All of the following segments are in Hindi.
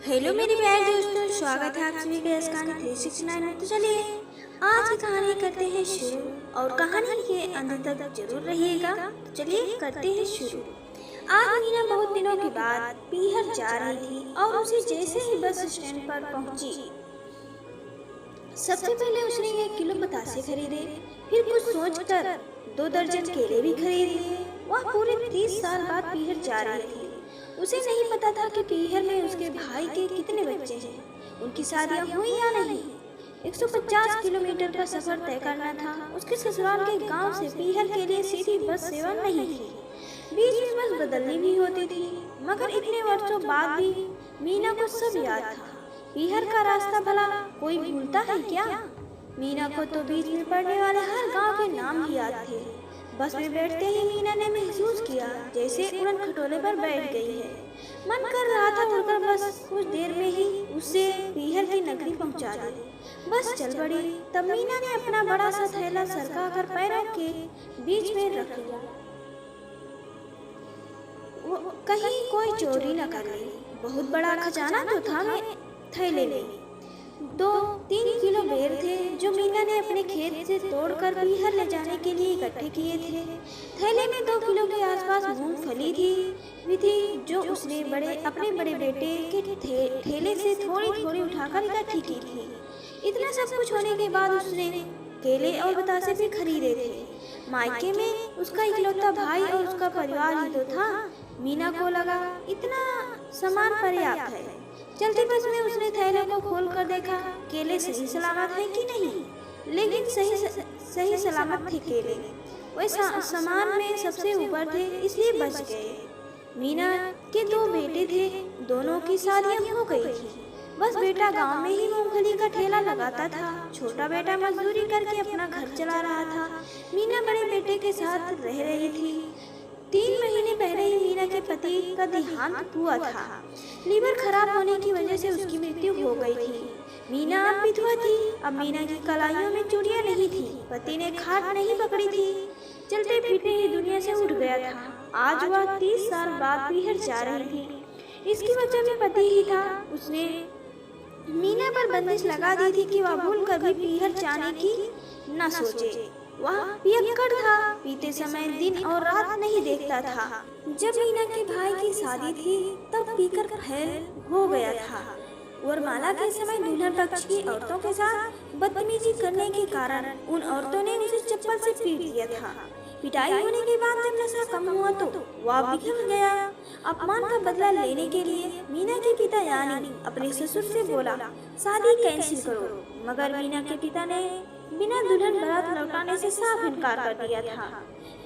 हेलो मेरे प्यारे दोस्तों, स्वागत है आप सभी का इस कहानी 369 में। तो चलिए आज की कहानी करते हैं शुरू और कहानी के अंत तक जरूर रहिएगा। तो चलिए करते हैं शुरू। आज मीना बहुत दिनों के बाद पीहर जा रही थी और उसे जैसे ही बस स्टैंड पर पहुंची, सबसे पहले उसने 1 किलो बतासे खरीदे। फिर कुछ सोचकर 2 दर्जन केले भी खरीद लिए। वह पूरे 30 साल बाद पीहर जा रही थी। उसे नहीं पता था कि पीहर में उसके भाई के कितने बच्चे हैं, उनकी शादियां हुई या नहीं। 150 किलोमीटर का सफर तय करना था। उसके ससुराल के गांव से पीहर के लिए सीधी बस सेवा नहीं थी, बीच में बस बदलनी भी होती थी। मगर इतने वर्षों बाद भी मीना को सब याद था। पीहर का रास्ता भला कोई भूलता है क्या? मीना को तो बीच में पड़ने वाले हर गांव के नाम ही याद थे। बस में बैठते ही मीना ने महसूस किया जैसे उड़न खटोले पर बैठ गई है। मन कर रहा था उड़कर बस कुछ देर में ही उसे पीहर की नगरी पहुंचा दे। बस चल पड़ी। तब मीना ने अपना बड़ा सा थैला सरका कर पैरों के बीच में रख लिया, कहीं कोई चोरी न कर ले। बहुत बड़ा खजाना तो था थैले में। 2-3 किलो बेर थे जो मीना ने अपने खेत से तोड़कर पीहर ले जाने के लिए इकट्ठे किए थे। थैले में 2 किलो के आसपास मूंगफली थी जो उसने अपने बड़े बेटे के ठेले से थोड़ी थोड़ी उठाकर इकट्ठी की थी। इतना सब कुछ होने के बाद उसने केले और बतासे भी खरीदे थे। मायके में उसका इकलौता भाई और उसका परिवार ही तो था। मीना को लगा इतना सामान पर्याप्त है। चलती बस में उसने थैले को खोल कर देखा, केले सही सलामत है कि नहीं। लेकिन सही सलामत थे केले। वे सामान में सबसे ऊपर थे, इसलिए बच गए। मीना के 2 बेटे थे, दोनों की शादियां हो गई थी। बस बेटा गांव में ही मूंगफली का ठेला लगाता था। छोटा बेटा मजदूरी करके अपना घर चला रहा था। मीना बड़े बेटे के साथ रह रही थी। 3 महीने पहले ही मीना के पति का देहांत हुआ था। लीवर खराब होने की वजह से उसकी मृत्यु हो गई थी। मीना अब विधवा थी। अब मीना की कलाइयों में चूड़ियां नहीं थी, पति ने खाट नहीं पकड़ी थी। चलते फिरते ही दुनिया से उठ गया था। आज वह 30 साल बाद पीहर जा रही थी। इसकी वजह में पति ही था। उसने मीना पर बंदिश लगा दी थी कि वह भूल कर भी पीहर जाने की न सोचे। वह पियक्कड़ था, पीते समय दिन और रात नहीं देखता था। जब मीना के भाई की शादी थी तब पीकर फैल हो गया था। वरमाला के समय दुल्हन पक्ष की औरतों के साथ बदतमीजी करने के कारण उन औरतों ने उसे चप्पल से पीट दिया था। पिटाई होने के बाद जब नशा कम हुआ तो वह बिखर गया। अपमान का बदला लेने के लिए मीना के पिता यानी अपने ससुर से बोला, शादी कैंसिल करो। मगर मीना के पिता ने बिना दुल्हन बारात लौटाने से साफ इनकार कर दिया था।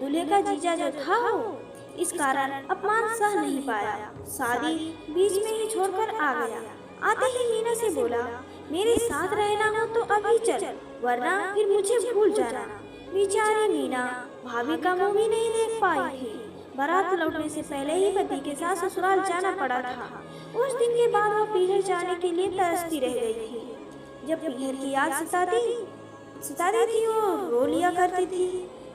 दूल्हे का जीजा जो था वो इस कारण अपमान सह नहीं पाया, शादी बीच में ही छोड़कर आ गया। आते ही मीना से बोला, मेरे साथ रहना हो तो अभी चल, वरना फिर मुझे भूल जाना। बेचारी मीना भाभी का मुंह भी नहीं देख पाई थी। बारात लौटने से पहले ही पति के साथ ससुराल जाना पड़ा था। उस दिन के बाद वह पीहर जाने के लिए तरसती रह गई थी। जब पीहर की याद सताती थी वो रो लिया करती थी।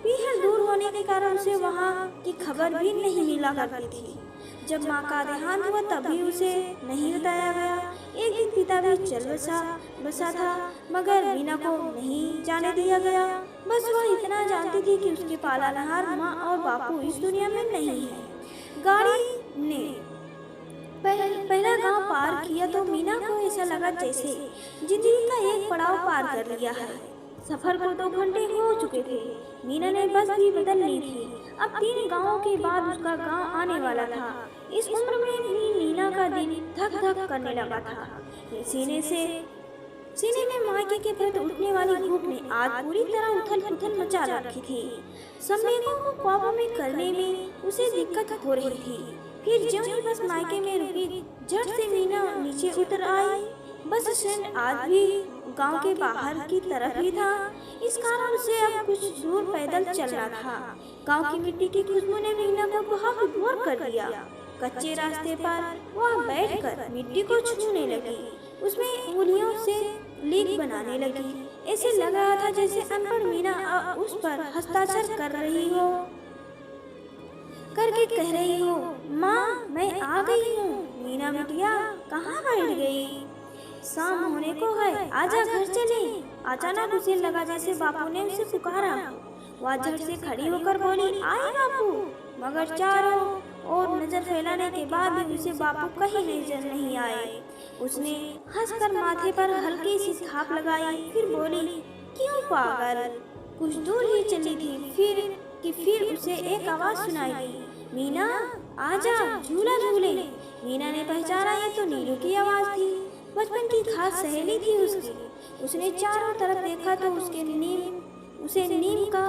पीहर दूर होने के कारण उसे वहाँ की खबर भी नहीं मिला करती थी। जब माँ का देहांत हुआ तभी उसे नहीं बताया गया। एक दिन पिता भी चल बसा था, मगर मीना को नहीं जाने दिया गया। बस वह इतना जानती थी कि उसके पालनहार माँ और बापू इस दुनिया में नहीं है। गाड़ी ने पहला गांव पार किया तो मीना को ऐसा लगा जैसे जिंदगी का एक पड़ाव पार कर लिया है। सफर को 2 घंटे हो चुके थे। मीना ने बस भी बदल ली थी। अब 3 गांवों के बाद उसका गांव आने वाला था। इस उम्र में भी मीना का दिल धक धक करने लगा था। सीने में मायके के प्रति उठने वाली भूख ने आज पूरी तरह उथल पुथल मचा रखी थी। संवेगों को काबू में करने में उसे दिक्कत हो रही थी। फिर ज्यों ही बस मायके में रुकी, झट से मीना नीचे उतर आई। बस स्टैंड आज भी गांव के बाहर की तरफ ही था। इस कारण उसे अब कुछ दूर पैदल चलना था। गांव की मिट्टी की खुशबू ने मीना को बहुत विभोर कर दिया। कच्चे रास्ते पर वह बैठकर मिट्टी को छूने लगी, उसमें उंगलियों से लीक बनाने लगी। ऐसे लग रहा था जैसे अनपढ़ मीना उस पर हस्ताक्षर कर रही हो। करके कह रही हो, माँ मैं आ गई हूँ। मीना बिटिया कहाँ बैठ शाम होने को है, आजा घर चले। अचानक उसे लगा जैसे बापू ने उसे पुकारा। वह झट से खड़ी होकर बोली, आए बापू। मगर चारों और नजर फैलाने के बाद भी उसे बापू कहीं नजर नहीं आए। उसने हंसकर माथे पर हल्की सी थाप लगाई, फिर बोली, क्यों पागल। कुछ दूर ही चली थी फिर उसे एक आवाज सुनाई दी, मीना आजा झूला झूले। मीना ने पहचाना ये तो नीलू की आवाज थी। बचपन की खास सहेली थी उसकी। उसने चारों तरफ देखा तो उसे नीम का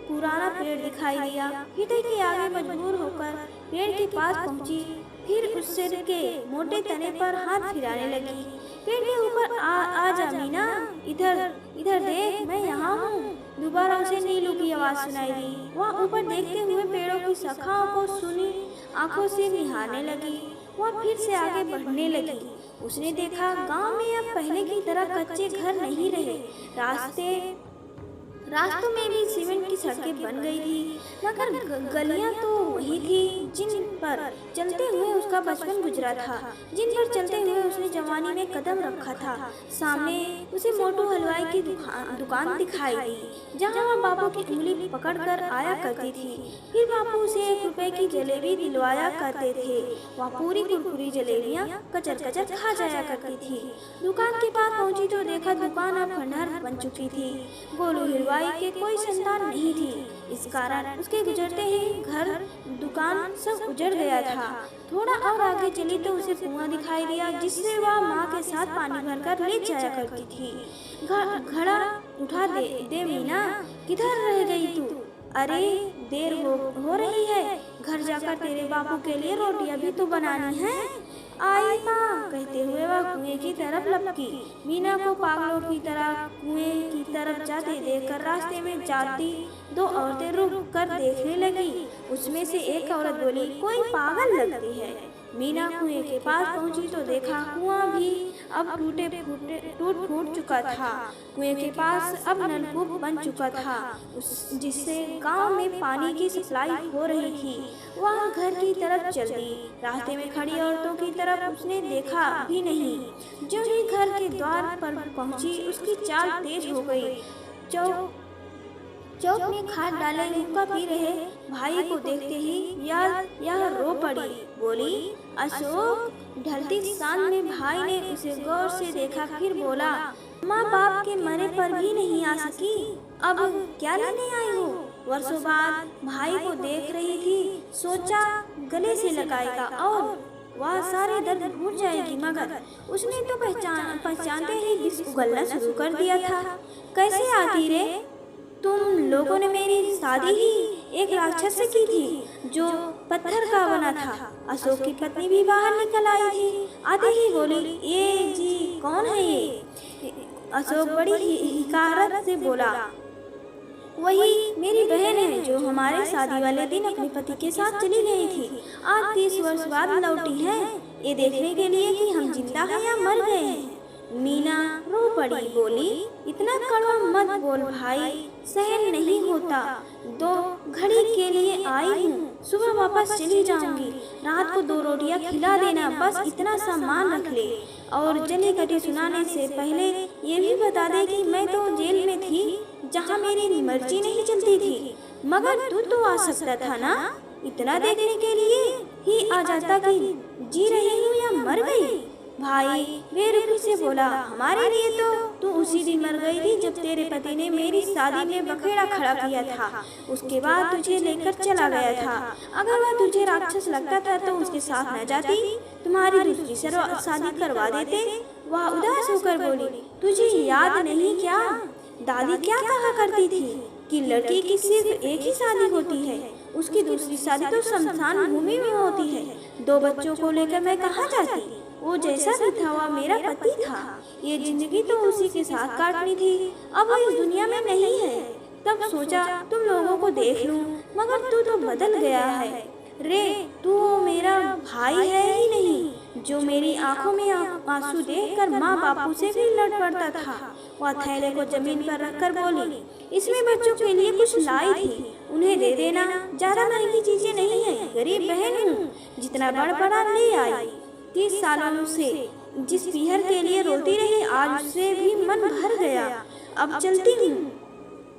पुराना पेड़ दिखाई दिया। हृदय के आगे मजबूर होकर पेड़ के पास पहुंची, फिर उस सिर के मोटे तने पर हाथ फिराने लगी। पेड़ के ऊपर आजा मीना, इधर देख, मैं यहाँ हूँ। दोबारा उसे नीलू की आवाज सुनाई दी। वह ऊपर देखते हुए पेड़ों की शाखाओं को सुनी आंखों से निहारने लगी। वह फिर से आगे बढ़ने लगी। उसने देखा गांव में अब पहले की तरह कच्चे घर नहीं रहे। रास्तों में भी सीमेंट की सड़कें बन गई थी, मगर गलियां तो वही थी जिन पर चलते हुए उसका बचपन गुजरा था, जिन पर चलते हुए उसने जवानी में कदम रखा था। सामने उसे मोटू हलवाई की दुकान दिखाई दी, जहां वह बापू की उंगली पकड़कर आया करती थी। फिर बापू उसे 1 रुपए की जलेबी दिलवाया करते थे। वह पूरी कुरकुरी जलेबियां कचर कचर खा जाया करती थी। दुकान के पास पहुंची तो देखा दुकान अब खंडहर बन चुकी थी। गोलू हलवाई के कोई संतान नहीं थी, इस कारण उसके गुजरते ही घर दुकान सब उजड़ गया था। थोड़ा और आगे चली तो उसे कुआं दिखाई दिया, जिससे वह माँ के साथ पानी भरकर ले जाया करती थी। घड़ा उठा दे मीना, किधर रह गई तू। अरे देर हो रही है, घर जाकर तेरे बापू के लिए रोटियां भी तो बनानी है। आई माँ, कहते हुए वह कुएं की तरफ लपकी। मीना को पागलों की तरह कुएं की तरफ जाते देखकर रास्ते में जाती 2 औरतें रुक कर देखने लगी। उसमें से एक औरत बोली, कोई पागल लगती है। मीना कुएं के पास पहुंची तो देखा कुआं भी अब टूट फूट चुका था। कुएं के पास अब नलकूप बन चुका था, जिससे गांव में पानी की सप्लाई हो रही थी। वह घर की तरफ चल दी। रास्ते में खड़ी औरतों की तरफ उसने देखा भी नहीं। जो ही घर के द्वार पर पहुंची, उसकी चाल तेज हो गई। चौक में खाद डाले हुक्का पी रहे भाई को देखते ही यह रो पड़ी। बोली, अशोक। ढलती शाम में भाई ने उसे गौर से देखा, फिर बोला, माँ बाप के मरे पर भी नहीं आ सकी, अब क्या लेने आई हो। वर्षों बाद भाई को देख रही थी, सोचा गले से लगाएगा और वह सारे दर्द भूल जाएगी, मगर उसने तो पहचानते ही विष उगलना शुरू कर दिया था। कैसे आती रे, तुम लोगों ने मेरी शादी ही एक राक्षस से की थी जो पत्थर का बना था। अशोक की पत्नी भी बाहर निकल आई थी। आते ही बोली, ये जी कौन है ये। अशोक बड़ी हिकारत से बोला, वही मेरी बहन है जो हमारे शादी वाले दिन अपने पति के साथ चली गई थी। आज 30 वर्ष बाद लौटी है, ये देखने के लिए कि हम जिंदा हैं या मर गए हैं। मीना रो पड़ी, बोली, इतना कड़वा मत बोल भाई, सहन नहीं होता। 2 घड़ी के लिए आई हूँ, सुबह वापस चली जाऊंगी। रात को 2 रोटियां खिला देना, बस इतना सामान रख ले। और जली कटी सुनाने से पहले ये भी बता दे कि मैं तो जेल में थी, जहाँ मेरी मर्जी नहीं चलती थी, मगर तू तो आ सकता था ना। इतना देखने के लिए ही आ जाता कि जी रही हूँ या मर गई। भाई बेरुखी से बोला, हमारे लिए तो तू उसी दिन मर गई थी जब तेरे पति ने मेरी शादी में बखेड़ा खड़ा किया था। उसके बाद तुझे लेकर चला गया था। अगर वह तुझे राक्षस लगता था तो उसके साथ न जाती, तुम्हारी दूसरी शादी करवा देते। वह उदास होकर बोली, तुझे याद नहीं क्या, दादी क्या कहा करती थी कि लड़की की सिर्फ एक ही शादी होती है, उसकी दूसरी शादी तो शमशान भूमि में होती है। 2 बच्चों को लेकर मैं कहाँ जाती। वो जैसा भी था वह मेरा पति था, ये जिंदगी तो उसी के साथ काटनी थी। अब वो इस दुनिया में नहीं है। तब सोचा तुम लोगों को देख लूं, मगर तू तो बदल गया है रे। तू मेरा भाई है ही नहीं, जो मेरी आंखों में आंसू देखकर माँ बापू से भी लड़ पड़ता था। वह थैले को जमीन पर रखकर बोली, इसमें बच्चों के लिए कुछ लाई थी, उन्हें दे देना। ज्यादा महंगी चीजें नहीं है, गरीब बहन हूँ, जितना बड़ पड़ा ले आई। 30 सालों से जिस पीहर के लिए रोती रही आज उससे भी मन भर गया। अब चलती हूँ,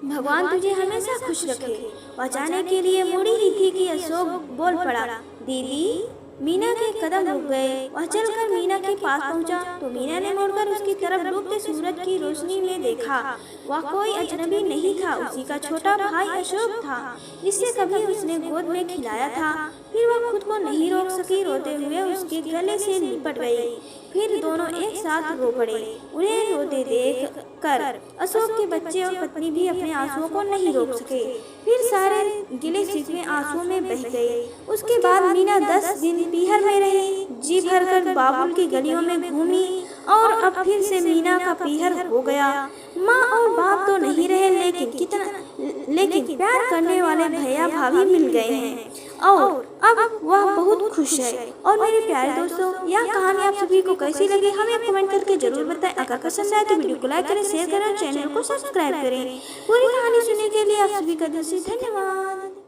भगवान तुझे हमेशा खुश रखे। वह जाने के लिए मुड़ी ही थी कि अशोक बोल पड़ा, दीदी। मीना के कदम रुक गए। वह चलकर मीना के पास पहुंचा तो मीना ने मुड़कर उसकी तरफ डूबते सूरज की रोशनी में देखा। वह कोई अजनबी नहीं था, उसी का छोटा भाई अशोक था, जिससे कभी उसने गोद में खिलाया था। फिर वह खुद को नहीं रोक सकी, रोते हुए उसके गले से लिपट गई। फिर दोनों एक साथ रो पड़े। उन्हें रोते देख कर अशोक के बच्चे और पत्नी भी अपने आंसुओं को नहीं रोक सके। फिर सारे गिले शिकवे आंसुओं में बह गए। उसके बाद मीना 10 दिन पीहर में रही, जी भरकर बाबुल की गलियों में घूमी और अब फिर से मीना का पीहर हो गया। माँ और बाप तो नहीं रहे, लेकिन प्यार करने वाले भैया भाभी मिल गए हैं और अब वह बहुत खुश है। और मेरे प्यारे दोस्तों, यह कहानी आप सभी को कैसी लगी हमें कमेंट करके जरूर बताएं। अगर पसंद आए तो वीडियो को लाइक करें, शेयर करें और चैनल को सब्सक्राइब करें। पूरी कहानी सुनने के लिए आप सभी का दिल से धन्यवाद।